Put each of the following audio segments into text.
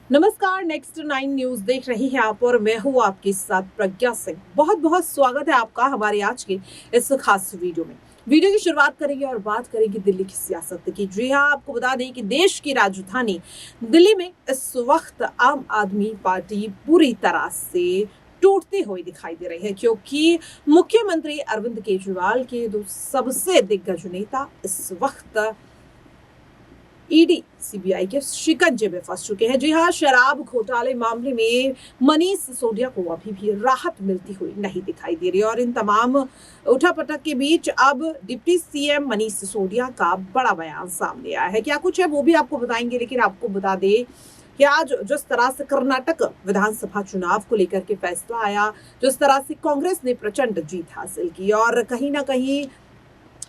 नमस्कार, next 9 news देख रही हैं आप और मैं हूं आपके साथ प्रज्ञा सिंह। बहुत बहुत स्वागत है आपका हमारे आज के इस खास वीडियो में। वीडियो की शुरुआत करेंगे और बात करेंगे दिल्ली की सियासत की। जी हां, आपको बता दें कि देश की राजधानी दिल्ली में इस वक्त आम आदमी पार्टी पूरी तरह से टूटती हुई दिखाई दे रही है, क्योंकि मुख्यमंत्री अरविंद केजरीवाल के दो सबसे दिग्गज नेता इस वक्त ईडी सीबीआई के शिकंजे में फंस चुके हैं। जी हां, शराब घोटाले मामले में मनीष सिसोदिया को अभी भी राहत मिलती हुई नहीं दिखाई दे रही है और इन तमाम उठापटक के बीच अब डिप्टी सीएम मनीष सिसोदिया का बड़ा बयान सामने आया है। क्या कुछ है वो भी आपको बताएंगे, लेकिन आपको बता दें कि आज जिस तरह से कर्नाटक विधानसभा चुनाव को लेकर के फैसला आया, जिस तरह से कांग्रेस ने प्रचंड जीत हासिल की और कहीं ना कहीं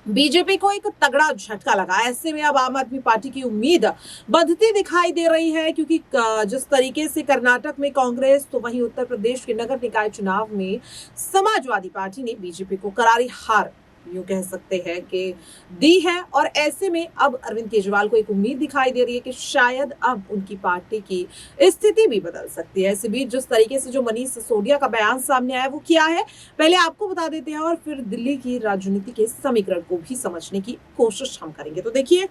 बीजेपी को एक तगड़ा झटका लगा। ऐसे में अब आम आदमी पार्टी की उम्मीद बढ़ती दिखाई दे रही है, क्योंकि जिस तरीके से कर्नाटक में कांग्रेस तो वहीं उत्तर प्रदेश के नगर निकाय चुनाव में समाजवादी पार्टी ने बीजेपी को करारी हार यूं कह सकते हैं कि दी है। और ऐसे में अब अरविंद केजरीवाल को एक उम्मीद दिखाई दे रही है कि शायद अब उनकी पार्टी की स्थिति भी बदल सकती है। इसी बीच जिस तरीके से जो मनीष सिसोदिया का बयान सामने आया वो क्या है, पहले आपको बता देते हैं और फिर दिल्ली की राजनीति के समीकरण को भी समझने की कोशिश हम करेंगे। तो देखिए,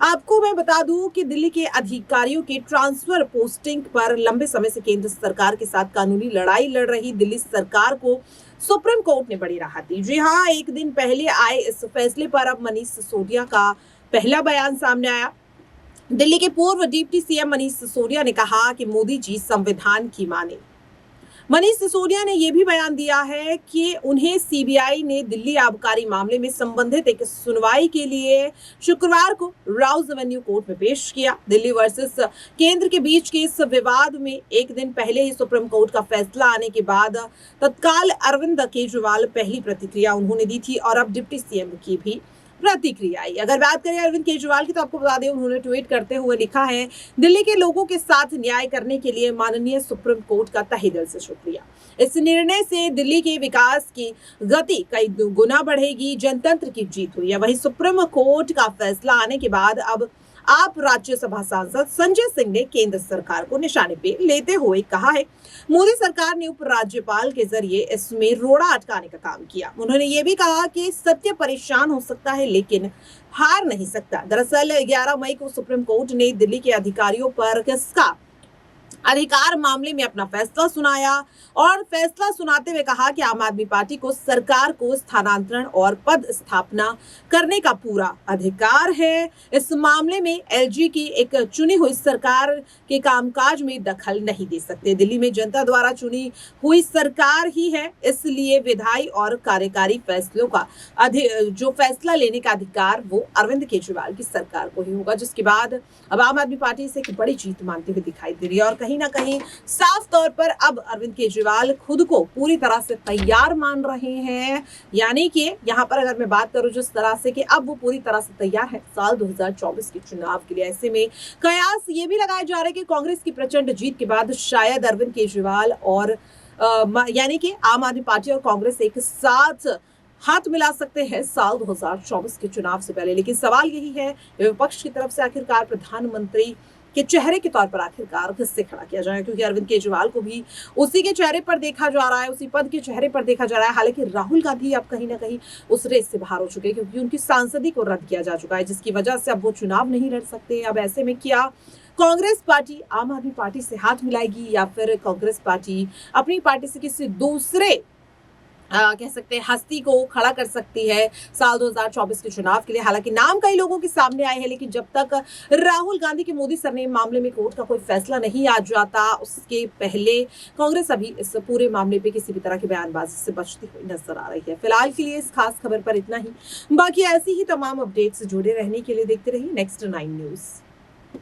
आपको मैं बता दूं कि दिल्ली के अधिकारियों के ट्रांसफर पोस्टिंग पर लंबे समय से केंद्र सरकार के साथ कानूनी लड़ाई लड़ रही दिल्ली सरकार को सुप्रीम कोर्ट ने बड़ी राहत दी। जी हां, एक दिन पहले आए इस फैसले पर अब मनीष सिसोदिया का पहला बयान सामने आया। दिल्ली के पूर्व डिप्टी सीएम मनीष सिसोदिया ने कहा कि मोदी जी संविधान की माने। मनीष सिसोदिया ने यह भी बयान दिया है कि उन्हें सीबीआई ने दिल्ली आबकारी मामले में संबंधित एक सुनवाई के लिए शुक्रवार को राउज एवेन्यू कोर्ट में पेश किया। दिल्ली वर्सेस केंद्र के बीच के इस विवाद में एक दिन पहले ही सुप्रीम कोर्ट का फैसला आने के बाद तत्काल अरविंद केजरीवाल पहली प्रतिक्रिया उन्होंने दी थी और अब डिप्टी सीएम की भी प्रतिक्रिया आई। अगर बात करें अरविंद केजरीवाल की, तो आपको बता दें उन्होंने ट्वीट करते हुए लिखा है, दिल्ली के लोगों के साथ न्याय करने के लिए माननीय सुप्रीम कोर्ट का तहे दिल से शुक्रिया। इस निर्णय से दिल्ली के विकास की गति कई गुना बढ़ेगी। जनतंत्र की जीत हुई है। वहीं सुप्रीम कोर्ट का फैसला आने के बाद अब आप राज्यसभा सांसद संजय सिंह ने केंद्र सरकार को निशाने पे लेते हुए कहा है, मोदी सरकार ने उपराज्यपाल के जरिए इसमें रोड़ा अटकाने का काम किया। उन्होंने ये भी कहा कि सत्य परेशान हो सकता है लेकिन हार नहीं सकता। दरअसल 11 मई को सुप्रीम कोर्ट ने दिल्ली के अधिकारियों पर किसका अधिकार मामले में अपना फैसला सुनाया और फैसला सुनाते हुए कहा कि आम आदमी पार्टी को सरकार को स्थानांतरण और पद स्थापना करने का पूरा अधिकार है। इस मामले में एलजी की एक चुनी हुई सरकार के कामकाज में दखल नहीं दे सकते। दिल्ली में जनता द्वारा चुनी हुई सरकार ही है, इसलिए विधायी और कार्यकारी फैसलों का जो फैसला लेने का अधिकार वो अरविंद केजरीवाल की सरकार को ही होगा। जिसके बाद अब आम आदमी पार्टी इसे एक बड़ी जीत मानते हुए दिखाई दे रही है और कहीं ना कहीं साफ तौर पर अब अरविंद केजरीवाल खुद को पूरी तरह से तैयार मान रहे हैं। यानी कि यहाँ पर अगर मैं बात करूं जिस तरह से कि अब वो पूरी तरह से तैयार है साल 2024 के चुनाव के लिए। ऐसे में कयास ये भी लगाया जा रहा है कि कांग्रेस की प्रचंड जीत के बाद शायद अरविंद केजरीवाल और यानी कि आम आदमी पार्टी और कांग्रेस एक साथ हाथ मिला सकते हैं साल 2024 के चुनाव से पहले। लेकिन सवाल यही है, विपक्ष की तरफ से आखिरकार प्रधानमंत्री के चेहरे के तौर पर आखिरकार किससे खड़ा किया जाए, क्योंकि अरविंद केजरीवाल को भी उसी के चेहरे पर देखा जा रहा है, उसी पद के चेहरे पर देखा जा रहा है। हालांकि राहुल गांधी अब कहीं ना कहीं उस रेस से बाहर हो चुके हैं, क्योंकि उनकी सांसदी को रद्द किया जा चुका है, जिसकी वजह से अब वो चुनाव नहीं लड़ सकते। अब ऐसे में क्या कांग्रेस पार्टी आम आदमी पार्टी से हाथ मिलाएगी या फिर कांग्रेस पार्टी अपनी पार्टी से किसी दूसरे कह सकते हैं हस्ती को खड़ा कर सकती है साल 2024 के चुनाव के लिए। हालांकि नाम कई लोगों के सामने आए हैं, लेकिन जब तक राहुल गांधी के मोदी सरनेम मामले में कोर्ट का कोई फैसला नहीं आ जाता, उसके पहले कांग्रेस अभी इस पूरे मामले पे किसी भी तरह की बयानबाजी से बचती हुई नजर आ रही है। फिलहाल के लिए इस खास खबर पर इतना ही। बाकी ऐसी ही तमाम अपडेट से जुड़े रहने के लिए देखते रहिए नेक्स्ट 9 न्यूज।